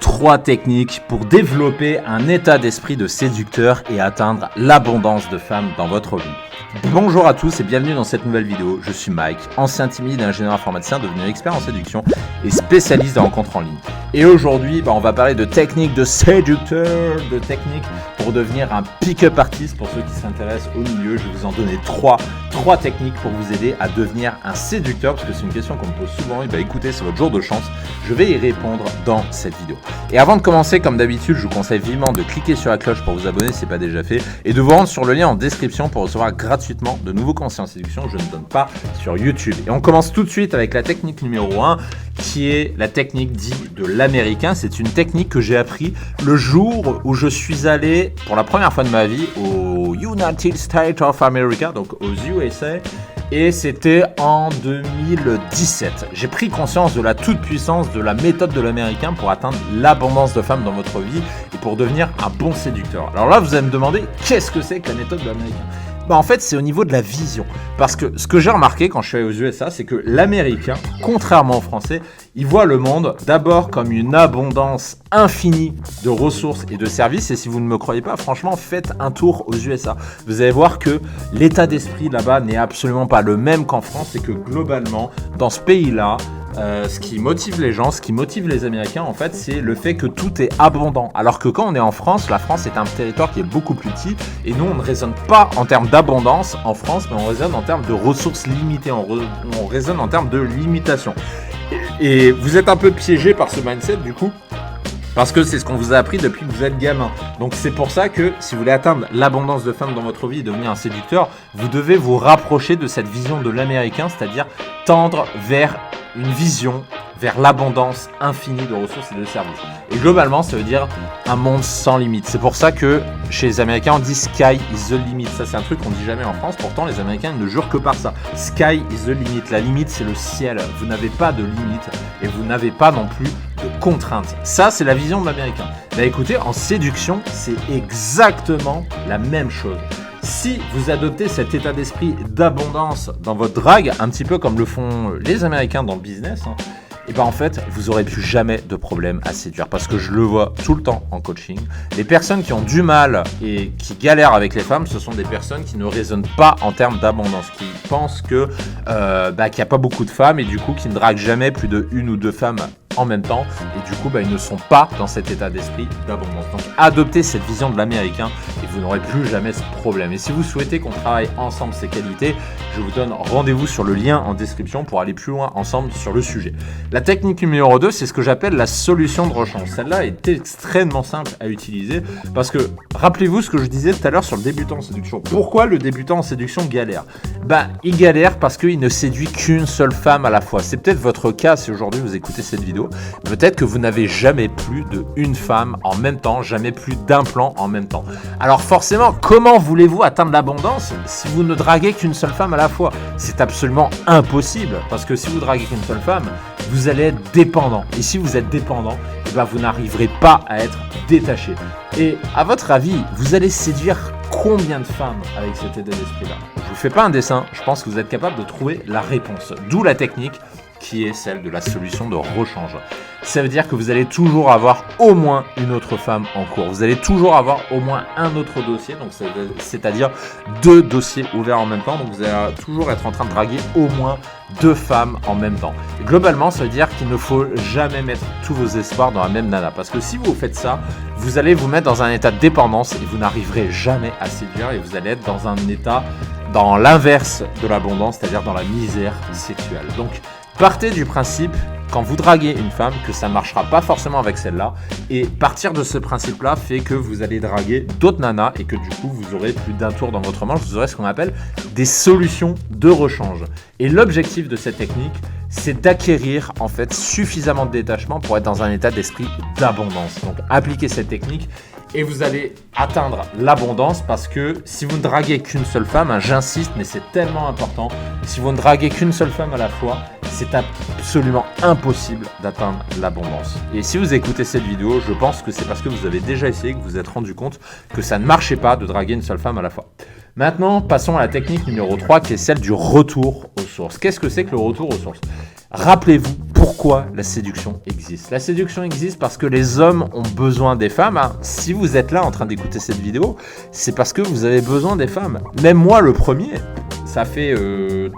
3 techniques pour développer un état d'esprit de séducteur et atteindre l'abondance de femmes dans votre vie. Bonjour à tous et bienvenue dans cette nouvelle vidéo. Je suis Mike, ancien timide et ingénieur informaticien devenu expert en séduction et spécialiste des rencontres en ligne. Et aujourd'hui, on va parler de techniques de séducteur, de techniques pour devenir un pick-up artiste. Pour ceux qui s'intéressent au milieu, je vais vous en donner 3 techniques pour vous aider à devenir un séducteur, parce que c'est une question qu'on me pose souvent. Et écoutez, c'est votre jour de chance. Je vais y répondre dans cette vidéo. Et avant de commencer, comme d'habitude, je vous conseille vivement de cliquer sur la cloche pour vous abonner si ce n'est pas déjà fait et de vous rendre sur le lien en description pour recevoir gratuitement de nouveaux conseils en séduction. Je ne donne pas sur YouTube. Et on commence tout de suite avec la technique numéro 1 qui est la technique dite de l'américain. C'est une technique que j'ai appris le jour où je suis allé pour la première fois de ma vie aux United States of America, donc aux USA. Et c'était en 2017. J'ai pris conscience de la toute-puissance de la méthode de l'américain pour atteindre l'abondance de femmes dans votre vie et pour devenir un bon séducteur. Alors là, vous allez me demander, qu'est-ce que c'est que la méthode de l'américain ? En fait, c'est au niveau de la vision. Parce que ce que j'ai remarqué quand je suis allé aux USA, c'est que l'américain, contrairement au français, il voit le monde d'abord comme une abondance infinie de ressources et de services. Et si vous ne me croyez pas, franchement, faites un tour aux USA. Vous allez voir que l'état d'esprit là-bas n'est absolument pas le même qu'en France et que globalement, dans ce pays-là, ce qui motive les gens, ce qui motive les Américains, en fait, c'est le fait que tout est abondant. Alors que quand on est en France, la France est un territoire qui est beaucoup plus petit et nous, on ne raisonne pas en termes d'abondance en France, mais on raisonne en termes de ressources limitées, on raisonne en termes de limitation. Et vous êtes un peu piégé par ce mindset, du coup, parce que c'est ce qu'on vous a appris depuis que vous êtes gamin. Donc c'est pour ça que si vous voulez atteindre l'abondance de femmes dans votre vie et devenir un séducteur, vous devez vous rapprocher de cette vision de l'américain, c'est-à-dire tendre vers une vision vers l'abondance infinie de ressources et de services. Et globalement, ça veut dire un monde sans limite. C'est pour ça que chez les Américains, on dit sky is the limit. Ça, c'est un truc qu'on ne dit jamais en France. Pourtant, les Américains ne jurent que par ça. Sky is the limit. La limite, c'est le ciel. Vous n'avez pas de limite et vous n'avez pas non plus de contraintes. Ça, c'est la vision de l'Américain. Écoutez, en séduction, c'est exactement la même chose. Si vous adoptez cet état d'esprit d'abondance dans votre drague, un petit peu comme le font les Américains dans le business, et en fait, vous n'aurez plus jamais de problème à séduire. Parce que je le vois tout le temps en coaching. Les personnes qui ont du mal et qui galèrent avec les femmes, ce sont des personnes qui ne raisonnent pas en termes d'abondance, qui pensent que, qu'il n'y a pas beaucoup de femmes et du coup qui ne draguent jamais plus de 1 ou 2 femmes en même temps et du coup ils ne sont pas dans cet état d'esprit d'abondance. Donc adoptez cette vision de l'américain et vous n'aurez plus jamais ce problème. Et si vous souhaitez qu'on travaille ensemble ces qualités, je vous donne rendez-vous sur le lien en description pour aller plus loin ensemble sur le sujet. La technique numéro 2, c'est ce que j'appelle la solution de rechange. Celle-là est extrêmement simple à utiliser parce que rappelez-vous ce que je disais tout à l'heure sur le débutant en séduction. Pourquoi le débutant en séduction galère ? Il galère parce qu'il ne séduit qu'une seule femme à la fois. C'est peut-être votre cas si aujourd'hui vous écoutez cette vidéo. Peut-être que vous n'avez jamais plus d'une femme en même temps, jamais plus d'un plan en même temps. Alors forcément, comment voulez-vous atteindre l'abondance si vous ne draguez qu'une seule femme à la fois ? C'est absolument impossible parce que si vous draguez qu'une seule femme, vous allez être dépendant. Et si vous êtes dépendant, vous n'arriverez pas à être détaché. Et à votre avis, vous allez séduire combien de femmes avec cet état d'esprit-là ? Je ne vous fais pas un dessin, je pense que vous êtes capable de trouver la réponse. D'où la technique qui est celle de la solution de rechange. Ça veut dire que vous allez toujours avoir au moins une autre femme en cours. Vous allez toujours avoir au moins un autre dossier, donc c'est-à-dire 2 dossiers ouverts en même temps. Donc vous allez toujours être en train de draguer au moins 2 femmes en même temps. Et globalement, ça veut dire qu'il ne faut jamais mettre tous vos espoirs dans la même nana. Parce que si vous faites ça, vous allez vous mettre dans un état de dépendance et vous n'arriverez jamais à séduire et vous allez être dans un état dans l'inverse de l'abondance, c'est-à-dire dans la misère sexuelle. Donc, partez du principe, quand vous draguez une femme, que ça ne marchera pas forcément avec celle-là. Et partir de ce principe-là fait que vous allez draguer d'autres nanas et que du coup, vous aurez plus d'un tour dans votre manche. Vous aurez ce qu'on appelle des solutions de rechange. Et l'objectif de cette technique, c'est d'acquérir en fait suffisamment de détachement pour être dans un état d'esprit d'abondance. Donc, appliquez cette technique et vous allez atteindre l'abondance parce que si vous ne draguez qu'une seule femme, j'insiste, mais c'est tellement important, si vous ne draguez qu'une seule femme à la fois, c'est absolument impossible d'atteindre l'abondance. Et si vous écoutez cette vidéo, je pense que c'est parce que vous avez déjà essayé, que vous vous êtes rendu compte que ça ne marchait pas de draguer une seule femme à la fois. Maintenant, passons à la technique numéro 3 qui est celle du retour aux sources. Qu'est-ce que c'est que le retour aux sources ? Rappelez-vous pourquoi la séduction existe. La séduction existe parce que les hommes ont besoin des femmes. Si vous êtes là en train d'écouter cette vidéo, c'est parce que vous avez besoin des femmes. Même moi, le premier, ça fait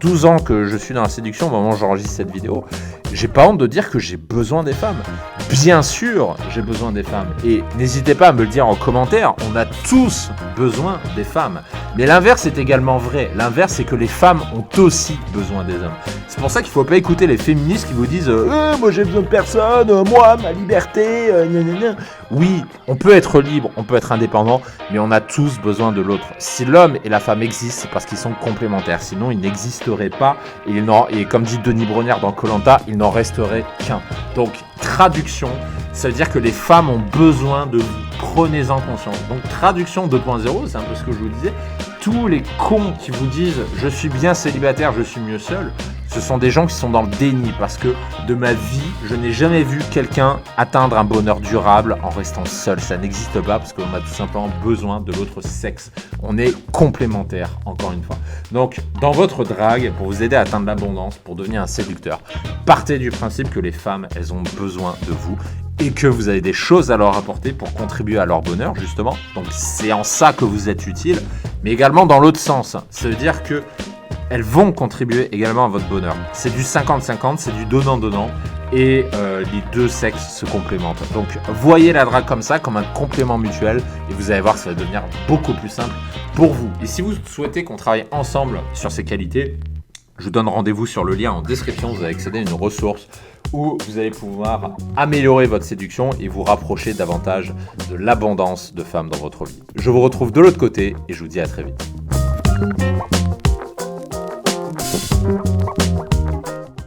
12 ans que je suis dans la séduction au moment où j'enregistre cette vidéo. J'ai pas honte de dire que j'ai besoin des femmes. Bien sûr, j'ai besoin des femmes. Et n'hésitez pas à me le dire en commentaire, on a tous besoin des femmes. Mais l'inverse est également vrai. L'inverse, c'est que les femmes ont aussi besoin des hommes. C'est pour ça qu'il ne faut pas écouter les féministes qui vous disent moi j'ai besoin de personne, moi, ma liberté, gna. Oui, on peut être libre, on peut être indépendant, mais on a tous besoin de l'autre. Si l'homme et la femme existent, c'est parce qu'ils sont complémentaires. Sinon, ils n'existeraient pas. Et comme dit Denis Brognard dans Koh-Lanta, il n'en resterait qu'un. Donc, traduction, ça veut dire que les femmes ont besoin de vous. Prenez-en conscience. Donc, traduction 2.0, c'est un peu ce que je vous disais. Tous les cons qui vous disent « je suis bien célibataire, je suis mieux seul », ce sont des gens qui sont dans le déni parce que de ma vie, je n'ai jamais vu quelqu'un atteindre un bonheur durable en restant seul. Ça n'existe pas parce qu'on a tout simplement besoin de l'autre sexe. On est complémentaires, encore une fois. Donc, dans votre drague, pour vous aider à atteindre l'abondance, pour devenir un séducteur, partez du principe que les femmes, elles ont besoin de vous et que vous avez des choses à leur apporter pour contribuer à leur bonheur, justement. Donc, c'est en ça que vous êtes utile, mais également dans l'autre sens. Ça veut dire que elles vont contribuer également à votre bonheur. C'est du 50-50, c'est du donnant-donnant, et les deux sexes se complémentent. Donc, voyez la drague comme ça, comme un complément mutuel, et vous allez voir que ça va devenir beaucoup plus simple pour vous. Et si vous souhaitez qu'on travaille ensemble sur ces qualités, je vous donne rendez-vous sur le lien en description, vous allez accéder à une ressource où vous allez pouvoir améliorer votre séduction et vous rapprocher davantage de l'abondance de femmes dans votre vie. Je vous retrouve de l'autre côté et je vous dis à très vite.